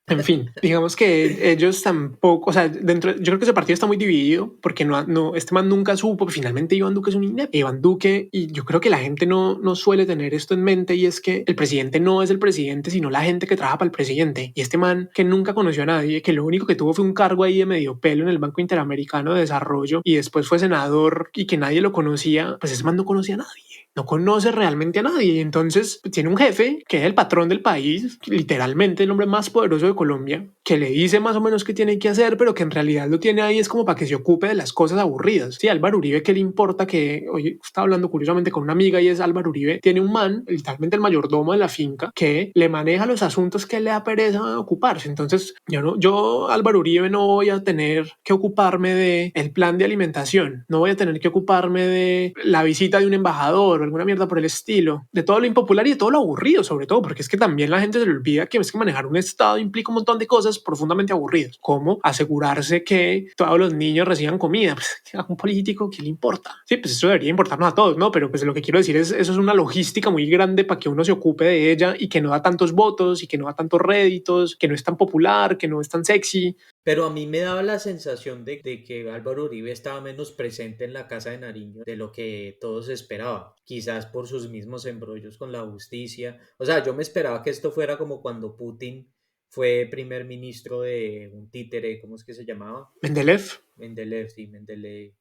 En fin, digamos que ellos tampoco, o sea, yo creo que ese partido está muy dividido porque este man nunca supo, finalmente Iván Duque es un inepto. Iván Duque, y yo creo que la gente no suele tener esto en mente, y es que el presidente no es el presidente, sino la gente que trabaja para el presidente. Y este man que nunca conoció a nadie, que lo único que tuvo fue un cargo ahí de medio pelo en el Banco Interamericano de Desarrollo, y después fue senador y que nadie lo conocía, pues ese man no conocía a nadie. No conoce realmente a nadie, y entonces tiene un jefe que es el patrón del país, literalmente el hombre más poderoso de Colombia, que le dice más o menos qué tiene que hacer, pero que en realidad lo tiene ahí es como para que se ocupe de las cosas aburridas. Sí, Álvaro Uribe, ¿qué le importa? Que hoy estaba hablando curiosamente con una amiga, y es Álvaro Uribe tiene un man, literalmente el mayordomo de la finca, que le maneja los asuntos que le da pereza ocuparse. Entonces yo Álvaro Uribe no voy a tener que ocuparme de el plan de alimentación, no voy a tener que ocuparme de la visita de un embajador, alguna mierda por el estilo, de todo lo impopular y de todo lo aburrido, sobre todo, porque es que también la gente se le olvida que es que manejar un Estado implica un montón de cosas profundamente aburridas, como asegurarse que todos los niños reciban comida. Pues a un político, ¿qué le importa? Sí, pues eso debería importarnos a todos, ¿no? Pero pues lo que quiero decir es, eso es una logística muy grande para que uno se ocupe de ella, y que no da tantos votos y que no da tantos réditos, que no es tan popular, que no es tan sexy. Pero a mí me daba la sensación de que Álvaro Uribe estaba menos presente en la Casa de Nariño de lo que todos esperaban, quizás por sus mismos embrollos con la justicia. O sea, yo me esperaba que esto fuera como cuando Putin fue primer ministro de un títere, ¿cómo es que se llamaba? Mendeleev, sí, Mendeleev.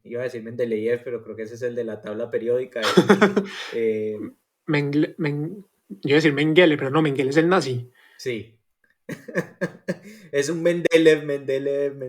Iba a decir Mendeleev, pero creo que ese es el de la tabla periódica. Yo iba a decir Mengele, pero no, Mengele es el nazi. Sí. Es un Mendeleev,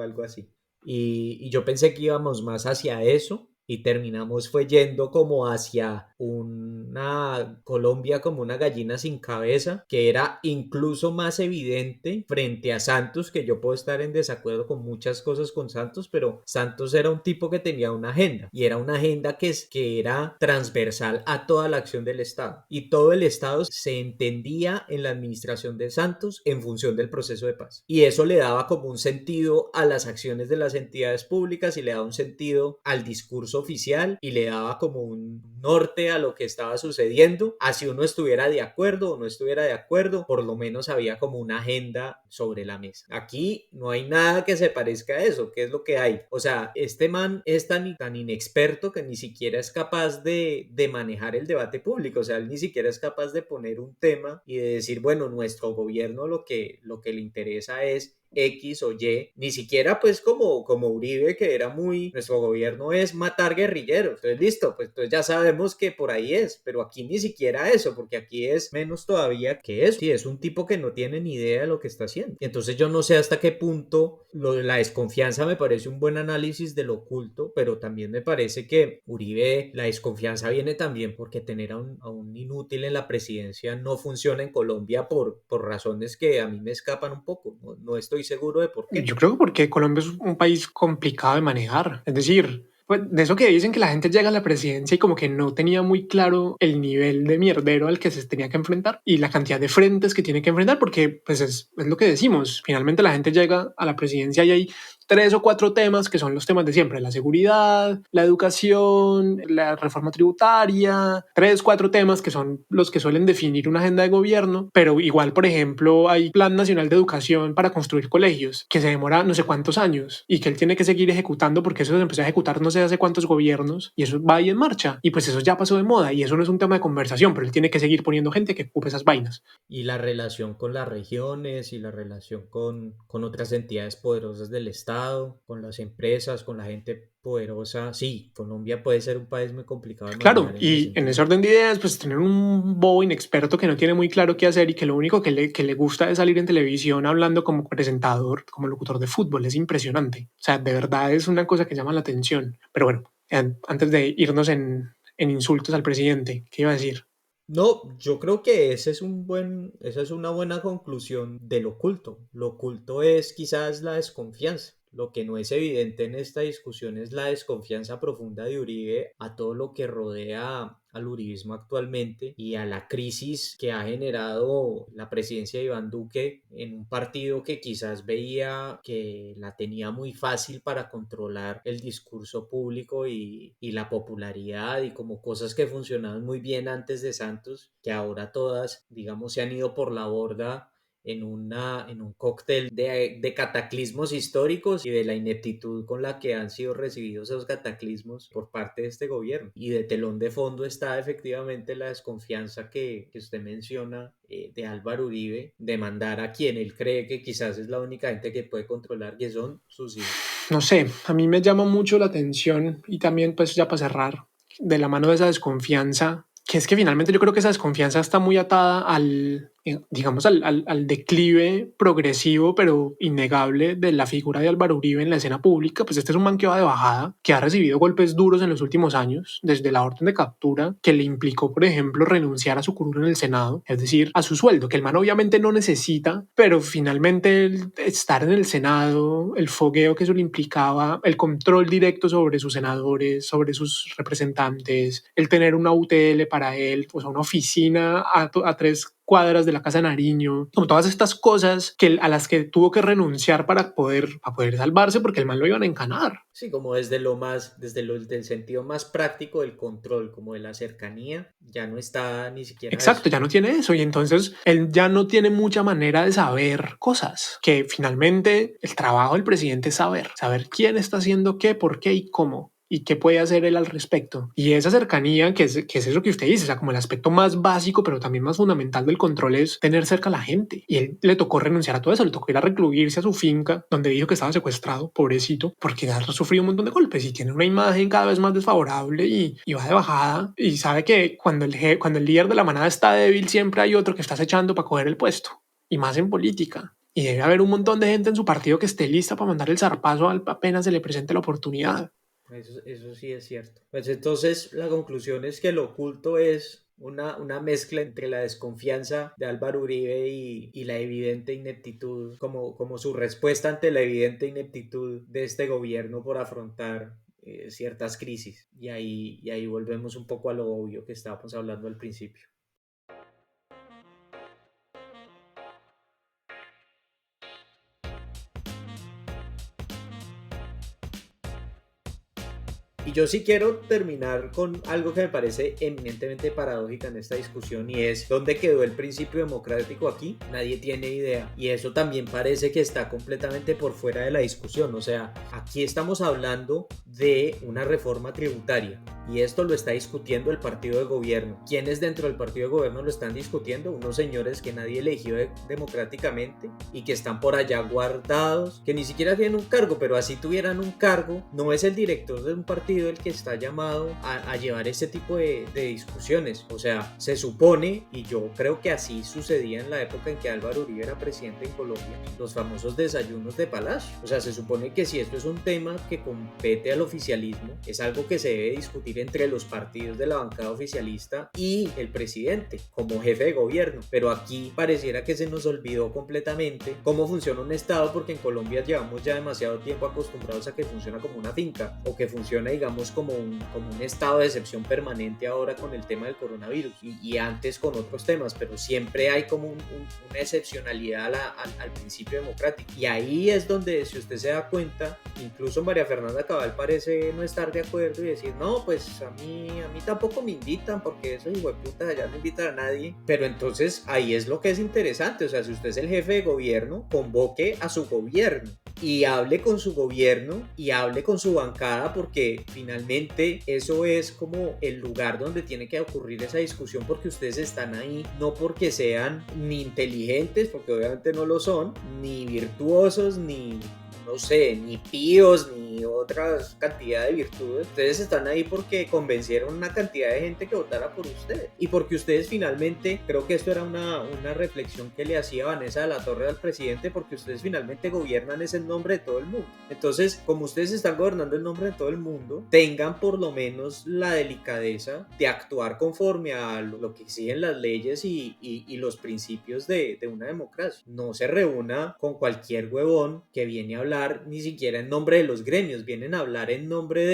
algo así. Y yo pensé que íbamos más hacia eso y terminamos fue yendo como hacia una Colombia como una gallina sin cabeza, que era incluso más evidente frente a Santos, que yo puedo estar en desacuerdo con muchas cosas con Santos, pero Santos era un tipo que tenía una agenda y era una agenda que era transversal a toda la acción del Estado y todo el Estado se entendía en la administración de Santos en función del proceso de paz y eso le daba como un sentido a las acciones de las entidades públicas y le daba un sentido al discurso oficial y le daba como un norte a lo que estaba sucediendo, así uno estuviera de acuerdo o no estuviera de acuerdo, por lo menos había como una agenda sobre la mesa. Aquí no hay nada que se parezca a eso. ¿Qué es lo que hay? O sea, este man es tan inexperto que ni siquiera es capaz de manejar el debate público, o sea, él ni siquiera es capaz de poner un tema y de decir, bueno, nuestro gobierno lo que le interesa es X o Y, ni siquiera pues como Uribe, que era muy, nuestro gobierno es matar guerrilleros, entonces listo, pues entonces ya sabemos que por ahí es, pero aquí ni siquiera eso, porque aquí es menos todavía que eso, sí, es un tipo que no tiene ni idea de lo que está haciendo, y entonces yo no sé hasta qué punto la desconfianza me parece un buen análisis del oculto, pero también me parece que Uribe, la desconfianza viene también porque tener a un inútil en la presidencia no funciona en Colombia por razones que a mí me escapan un poco, no estoy seguro de por qué. Yo creo que porque Colombia es un país complicado de manejar. Es decir, pues de eso que dicen que la gente llega a la presidencia y como que no tenía muy claro el nivel de mierdero al que se tenía que enfrentar y la cantidad de frentes que tiene que enfrentar, porque pues es lo que decimos. Finalmente la gente llega a la presidencia y hay 3 o 4 temas que son los temas de siempre: la seguridad, la educación, la reforma tributaria, 3, 4 temas que son los que suelen definir una agenda de gobierno, pero igual, por ejemplo, hay Plan Nacional de Educación para construir colegios, que se demora no sé cuántos años y que él tiene que seguir ejecutando porque eso se empezó a ejecutar no sé hace cuántos gobiernos y eso va ahí en marcha y pues eso ya pasó de moda y eso no es un tema de conversación, pero él tiene que seguir poniendo gente que ocupe esas vainas. Y la relación con las regiones y la relación con otras entidades poderosas del Estado, con las empresas, con la gente poderosa. Sí, Colombia puede ser un país muy complicado de Claro, manejar y en ese orden de ideas, pues tener un bobo inexperto que no tiene muy claro qué hacer y que lo único que le gusta es salir en televisión hablando como presentador, como locutor de fútbol, es impresionante. O sea, de verdad es una cosa que llama la atención. Pero bueno, antes de irnos en insultos al presidente, ¿qué iba a decir? No, yo creo que esa es una buena conclusión del oculto. Lo oculto es quizás la desconfianza. Lo que no es evidente en esta discusión es la desconfianza profunda de Uribe a todo lo que rodea al uribismo actualmente y a la crisis que ha generado la presidencia de Iván Duque en un partido que quizás veía que la tenía muy fácil para controlar el discurso público y la popularidad y como cosas que funcionaban muy bien antes de Santos, que ahora todas, digamos, se han ido por la borda en un cóctel de cataclismos históricos y de la ineptitud con la que han sido recibidos esos cataclismos por parte de este gobierno. Y de telón de fondo está efectivamente la desconfianza que usted menciona de Álvaro Uribe, de mandar a quien él cree que quizás es la única gente que puede controlar, que son sus hijos. No sé, a mí me llama mucho la atención y también pues ya para cerrar, de la mano de esa desconfianza, que es que finalmente yo creo que esa desconfianza está muy atada al declive progresivo pero innegable de la figura de Álvaro Uribe en la escena pública. Pues este es un man que va de bajada, que ha recibido golpes duros en los últimos años, desde la orden de captura que le implicó, por ejemplo, renunciar a su curul en el Senado, es decir, a su sueldo, que el man obviamente no necesita, pero finalmente el estar en el Senado, el fogueo que eso le implicaba, el control directo sobre sus senadores, sobre sus representantes, el tener una UTL para él, pues una oficina a 3 cuadras de la Casa de Nariño, como todas estas cosas a las que tuvo que renunciar para poder salvarse porque el man lo iban a encanar. Sí, como del sentido más práctico del control, como de la cercanía, ya no está ni siquiera. Exacto, eso. Ya no tiene eso y entonces él ya no tiene mucha manera de saber cosas, que finalmente el trabajo del presidente es saber quién está haciendo qué, por qué y cómo. y qué puede hacer él al respecto. Y esa cercanía, que es eso que usted dice, o sea, como el aspecto más básico, pero también más fundamental del control es tener cerca a la gente. Y él le tocó renunciar a todo eso, le tocó ir a recluirse a su finca, donde dijo que estaba secuestrado, pobrecito, porque ha sufrido un montón de golpes y tiene una imagen cada vez más desfavorable y va de bajada. Y sabe que cuando el líder de la manada está débil, siempre hay otro que está acechando para coger el puesto. Y más en política. Y debe haber un montón de gente en su partido que esté lista para mandar el zarpazo apenas se le presente la oportunidad. Eso sí es cierto. Pues entonces la conclusión es que lo oculto es una mezcla entre la desconfianza de Álvaro Uribe y la evidente ineptitud, como su respuesta ante la evidente ineptitud de este gobierno por afrontar ciertas crisis. Y ahí volvemos un poco a lo obvio que estábamos hablando al principio. Y yo sí quiero terminar con algo que me parece eminentemente paradójica en esta discusión, y es ¿dónde quedó el principio democrático aquí? Nadie tiene idea, y eso también parece que está completamente por fuera de la discusión. O sea, aquí estamos hablando de una reforma tributaria y esto lo está discutiendo el partido de gobierno. ¿Quiénes dentro del partido de gobierno lo están discutiendo? Unos señores que nadie eligió democráticamente y que están por allá guardados, que ni siquiera tienen un cargo, pero así tuvieran un cargo, no es el director de un partido el que está llamado a llevar este tipo de discusiones. O sea, se supone, y yo creo que así sucedía en la época en que Álvaro Uribe era presidente en Colombia, los famosos desayunos de palacio. O sea, se supone que si esto es un tema que compete al oficialismo, es algo que se debe discutir entre los partidos de la bancada oficialista y el presidente como jefe de gobierno. Pero aquí pareciera que se nos olvidó completamente cómo funciona un estado, porque en Colombia llevamos ya demasiado tiempo acostumbrados a que funciona como una finca, o que funciona, digamos, como un estado de excepción permanente ahora con el tema del coronavirus y antes con otros temas, pero siempre hay como una excepcionalidad al principio democrático. Y ahí es donde, si usted se da cuenta, incluso María Fernanda Cabal parece no estar de acuerdo y decir, no, pues a mí tampoco me invitan, porque eso hijueputa ya no invitan a nadie. Pero entonces ahí es lo que es interesante. O sea, si usted es el jefe de gobierno, convoque a su gobierno y hable con su gobierno y hable con su bancada, porque finalmente eso es como el lugar donde tiene que ocurrir esa discusión, porque ustedes están ahí no porque sean ni inteligentes, porque obviamente no lo son, ni virtuosos, ni no sé, ni píos, ni otras cantidad de virtudes. Ustedes están ahí porque convencieron una cantidad de gente que votara por ustedes, y porque ustedes finalmente, creo que esto era una reflexión que le hacía Vanessa de la Torre al presidente, porque ustedes finalmente gobiernan es en nombre de todo el mundo. Entonces, como ustedes están gobernando en nombre de todo el mundo, tengan por lo menos la delicadeza de actuar conforme a lo que exigen las leyes y los principios de una democracia. No se reúna con cualquier huevón que viene a hablar ni siquiera en nombre de los gremios, vienen a hablar en nombre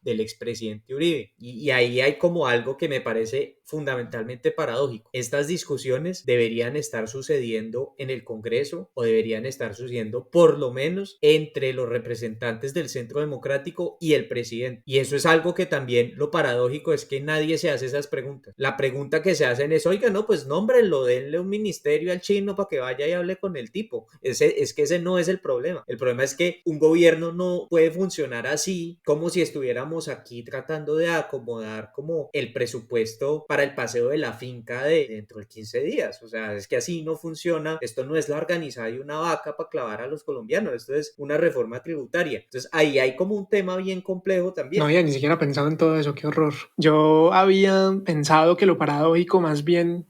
del expresidente Uribe. Y ahí hay como algo que me parece fundamentalmente paradójico. Estas discusiones deberían estar sucediendo en el Congreso, o deberían estar sucediendo por lo menos entre los representantes del Centro Democrático y el presidente. Y eso es algo que también, lo paradójico es que nadie se hace esas preguntas. La pregunta que se hacen es, oiga, no, pues nómbrenlo, denle un ministerio al chino para que vaya y hable con el tipo. Es que ese no es el problema. El problema es que un gobierno no puede funcionar así, como si estuviéramos aquí tratando de acomodar como el presupuesto para el paseo de la finca de dentro de 15 días. O sea, es que así no funciona. Esto no es la organizada de una vaca para clavar a los colombianos. Esto es una reforma tributaria. Entonces ahí hay como un tema bien complejo también. No había ni siquiera pensado en todo eso, qué horror. Yo había pensado que lo paradójico más bien,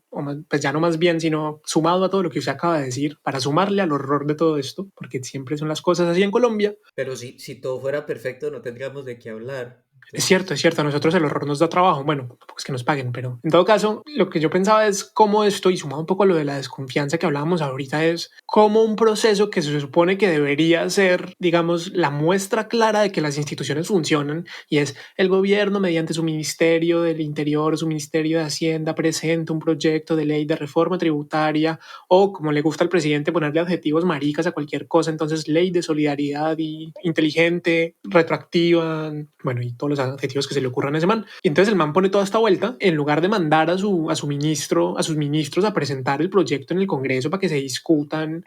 pues ya no más bien, sino sumado a todo lo que usted acaba de decir, para sumarle al horror de todo esto, porque siempre son las cosas así en Colombia. Pero si todo fuera perfecto, no tendríamos de qué hablar. Es cierto, a nosotros el horror nos da trabajo, bueno, tampoco es que nos paguen, pero en todo caso, lo que yo pensaba es cómo esto, y sumado un poco a lo de la desconfianza que hablábamos ahorita, es cómo un proceso que se supone que debería ser, digamos, la muestra clara de que las instituciones funcionan, y es el gobierno mediante su Ministerio del Interior, su Ministerio de Hacienda, presenta un proyecto de ley de reforma tributaria, o como le gusta al presidente ponerle adjetivos maricas a cualquier cosa, entonces ley de solidaridad y inteligente, retroactiva, bueno, y todos los adjetivos que se le ocurran a ese man. Y entonces el man pone toda esta vuelta, en lugar de mandar a sus ministros a presentar el proyecto en el Congreso para que se discutan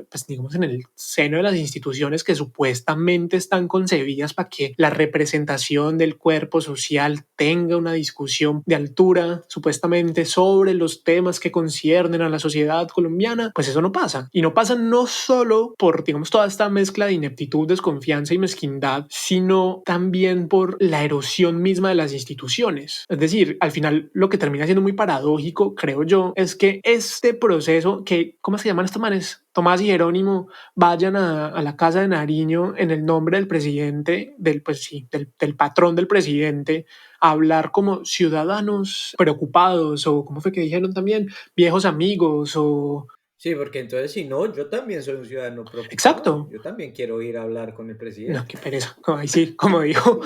pues, digamos, en el seno de las instituciones que supuestamente están concebidas para que la representación del cuerpo social tenga una discusión de altura, supuestamente, sobre los temas que conciernen a la sociedad colombiana, pues eso no pasa. Y no pasa no solo por, digamos, toda esta mezcla de ineptitud, desconfianza y mezquindad, sino también por la erosión misma de las instituciones. Es decir, al final lo que termina siendo muy paradójico, creo yo, es que este proceso que, ¿cómo se llaman estos manes? Tomás y Jerónimo vayan a la casa de Nariño en el nombre del presidente, del patrón del presidente, a hablar como ciudadanos preocupados, o como fue que dijeron también, viejos amigos, o... Sí, porque entonces si no, yo también soy un ciudadano preocupado. Exacto. Yo también quiero ir a hablar con el presidente. No, qué pereza. Ahí sí, como dijo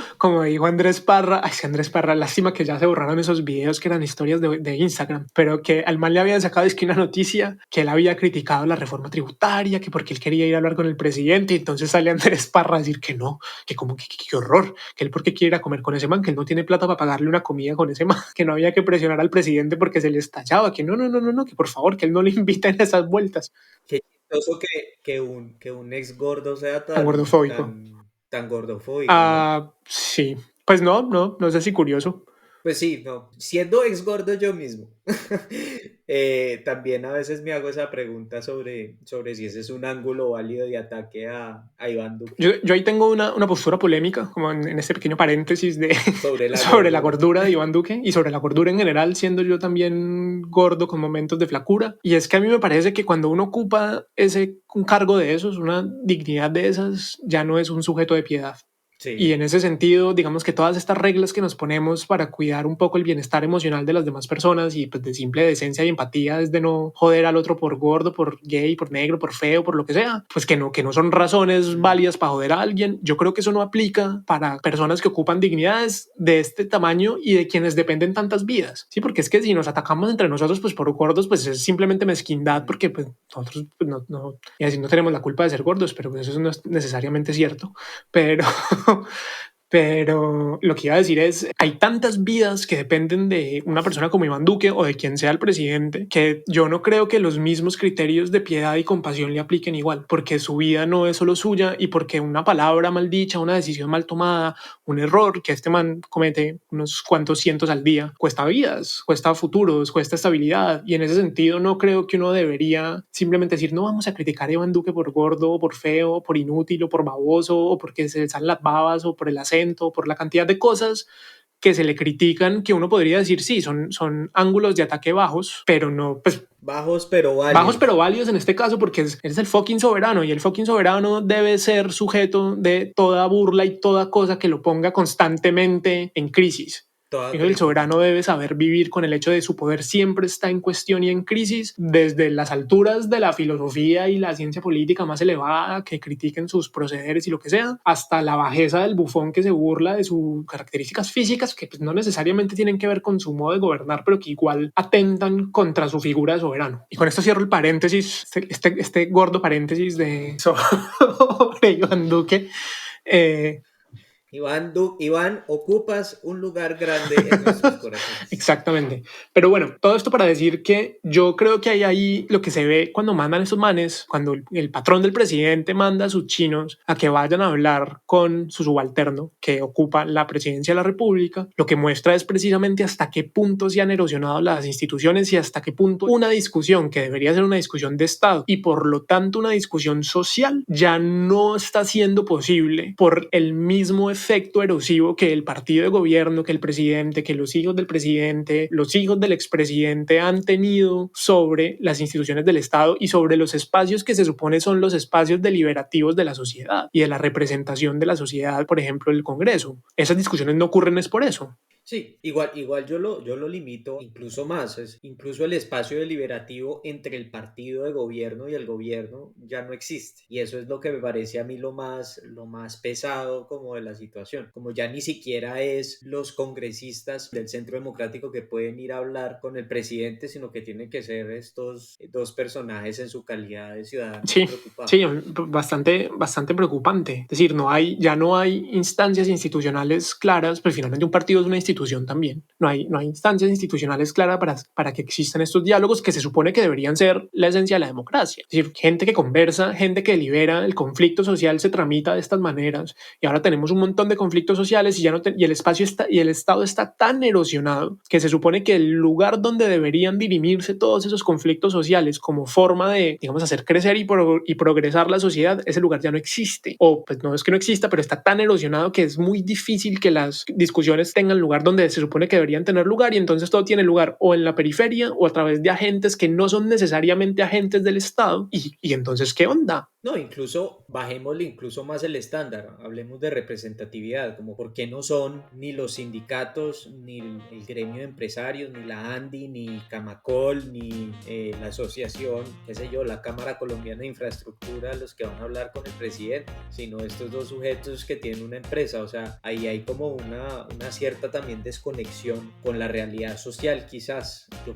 Andrés Parra. Ay, sí, Andrés Parra, lástima que ya se borraron esos videos que eran historias de Instagram, pero que al man le habían sacado es que una noticia que él había criticado la reforma tributaria, que porque él quería ir a hablar con el presidente, y entonces sale Andrés Parra a decir que no, que como que qué horror, que él porque quiere ir a comer con ese man, que él no tiene plata para pagarle una comida con ese man, que no había que presionar al presidente porque se le estallaba, que no, que por favor, que él no le invita en esas vueltas. Qué chistoso que un ex gordo sea tan gordofóbico. Tan gordofóbico. ¿No? Sí. Pues no sé si curioso. Pues sí, no. Siendo ex gordo yo mismo, también a veces me hago esa pregunta sobre si ese es un ángulo válido de ataque a Iván Duque. Yo ahí tengo una postura polémica, como en este pequeño paréntesis sobre la gordura de Iván Duque y sobre la gordura en general, siendo yo también gordo con momentos de flacura. Y es que a mí me parece que cuando uno ocupa un cargo de esos, una dignidad de esas, ya no es un sujeto de piedad. Sí. Y en ese sentido, digamos que todas estas reglas que nos ponemos para cuidar un poco el bienestar emocional de las demás personas y pues de simple decencia y empatía, es de no joder al otro por gordo, por gay, por negro, por feo, por lo que sea, pues que no son razones válidas para joder a alguien. Yo creo que eso no aplica para personas que ocupan dignidades de este tamaño y de quienes dependen tantas vidas. Sí, porque es que si nos atacamos entre nosotros pues por gordos, pues es simplemente mezquindad, porque pues nosotros pues, no tenemos la culpa de ser gordos, pero pues eso no es necesariamente cierto. Pero lo que iba a decir es, hay tantas vidas que dependen de una persona como Iván Duque o de quien sea el presidente, que yo no creo que los mismos criterios de piedad y compasión le apliquen igual, porque su vida no es solo suya y porque una palabra mal dicha, una decisión mal tomada, un error que este man comete unos cuantos cientos al día, cuesta vidas, cuesta futuros, cuesta estabilidad. Y en ese sentido no creo que uno debería simplemente decir, no vamos a criticar a Iván Duque por gordo, o por feo, o por inútil, o por baboso, o porque se le salen las babas, o por el acento, por la cantidad de cosas que se le critican, que uno podría decir sí, son ángulos de ataque bajos, pero no, pues bajos pero válidos. Bajos pero válidos en este caso, porque es el fucking soberano, y el fucking soberano debe ser sujeto de toda burla y toda cosa que lo ponga constantemente en crisis. El soberano debe saber vivir con el hecho de su poder siempre está en cuestión y en crisis, desde las alturas de la filosofía y la ciencia política más elevada que critiquen sus procederes y lo que sea, hasta la bajeza del bufón que se burla de sus características físicas que pues, no necesariamente tienen que ver con su modo de gobernar, pero que igual atentan contra su figura de soberano. Y con esto cierro el paréntesis, este gordo paréntesis sobre Iván Duque. Iván, ocupas un lugar grande en nuestros corazones. Exactamente. Pero bueno, todo esto para decir que yo creo que hay ahí lo que se ve cuando mandan esos manes, cuando el patrón del presidente manda a sus chinos a que vayan a hablar con su subalterno que ocupa la presidencia de la República, lo que muestra es precisamente hasta qué punto se han erosionado las instituciones y hasta qué punto una discusión que debería ser una discusión de Estado y por lo tanto una discusión social ya no está siendo posible por el mismo efecto erosivo que el partido de gobierno, que el presidente, que los hijos del presidente, los hijos del expresidente han tenido sobre las instituciones del Estado y sobre los espacios que se supone son los espacios deliberativos de la sociedad y de la representación de la sociedad, por ejemplo, el Congreso. Esas discusiones no ocurren es por eso. Sí, igual yo lo limito incluso más, incluso el espacio deliberativo entre el partido de gobierno y el gobierno ya no existe. Y eso es lo que me parece a mí lo más pesado como de la situación. Como ya ni siquiera es los congresistas del Centro Democrático que pueden ir a hablar con el presidente, sino que tienen que ser estos dos personajes en su calidad de ciudadanos Sí, preocupados. sí, bastante preocupante. Es decir, ya no hay instancias institucionales claras, pero finalmente un partido es una institución también. No hay instancias institucionales claras para que existan estos diálogos que se supone que deberían ser la esencia de la democracia. Es decir, gente que conversa, gente que libera, el conflicto social se tramita de estas maneras y ahora tenemos un montón de conflictos sociales y el espacio y el Estado está tan erosionado que se supone que el lugar donde deberían dirimirse todos esos conflictos sociales como forma de, digamos, hacer crecer y progresar la sociedad, ese lugar ya no existe. O pues no es que no exista, pero está tan erosionado que es muy difícil que las discusiones tengan lugar donde se supone que deberían tener lugar, y entonces todo tiene lugar o en la periferia o a través de agentes que no son necesariamente agentes del Estado. Y entonces, ¿qué onda? No, incluso bajémosle incluso más el estándar, hablemos de representatividad, como por qué no son ni los sindicatos, ni el gremio de empresarios, ni la ANDI, ni Camacol, ni la asociación, qué sé yo, la Cámara Colombiana de Infraestructura, los que van a hablar con el presidente, sino estos dos sujetos que tienen una empresa. O sea, ahí hay como una cierta también desconexión con la realidad social quizás. Yo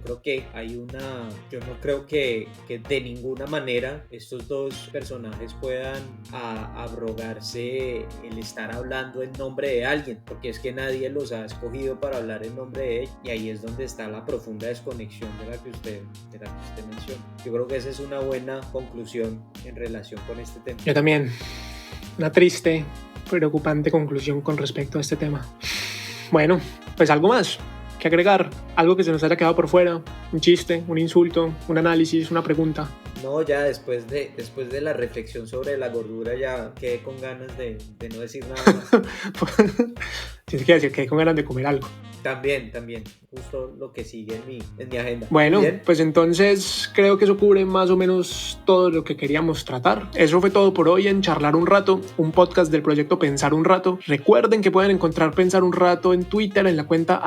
no creo que de ninguna manera estos dos personajes puedan abrogarse el estar hablando en nombre de alguien, porque es que nadie los ha escogido para hablar en nombre de ellos, y ahí es donde está la profunda desconexión de la que usted menciona. Yo creo que esa es una buena conclusión en relación con este tema. Yo también, una triste, preocupante conclusión con respecto a este tema. Bueno, pues algo más que agregar, algo que se nos haya quedado por fuera, un chiste, un insulto, un análisis, una pregunta. No, ya después de la reflexión sobre la gordura ya quedé con ganas de no decir nada más. Tienes que decir que quedé con ganas de comer algo. También, justo lo que sigue en mi agenda. Bueno, ¿Bien? pues entonces creo que eso cubre más o menos todo lo que queríamos tratar. Eso fue todo por hoy en Charlar un Rato, un podcast del proyecto Pensar un Rato. Recuerden que pueden encontrar Pensar un Rato en Twitter en la cuenta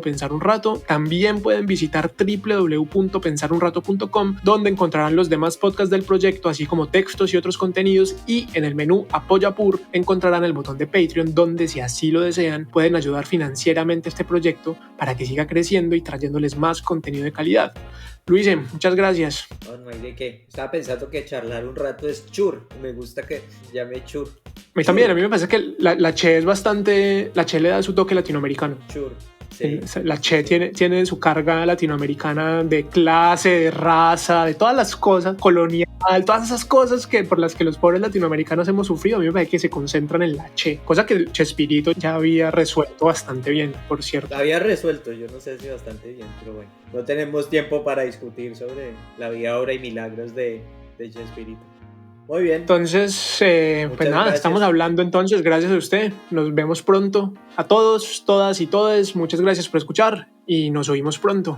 @pensar un rato. También pueden visitar www.pensarunrato.com, donde encontrarán los demás podcasts del proyecto, así como textos y otros contenidos, y en el menú Apoya Pur encontrarán el botón de Patreon, donde si así lo desean pueden ayudar financieramente a este proyecto para que siga creciendo y trayéndoles más contenido de calidad. Luis, muchas gracias. No hay de qué. Estaba pensando que charlar un rato es chur. Me gusta que llame chur. También, a mí me parece que la Che es bastante... La Che le da su toque latinoamericano. Chur. Sí. La Che tiene su carga latinoamericana de clase, de raza, de todas las cosas, colonial, todas esas cosas por las que los pobres latinoamericanos hemos sufrido. A mí me parece que se concentran en la Che, cosa que el Chespirito ya había resuelto bastante bien, por cierto. La había resuelto, yo no sé si bastante bien, pero bueno, no tenemos tiempo para discutir sobre la vida, obra y milagros de Chespirito. Muy bien. Entonces, pues nada, gracias. Estamos hablando entonces, gracias a usted. Nos vemos pronto. A todos, todas y todes, muchas gracias por escuchar y nos oímos pronto.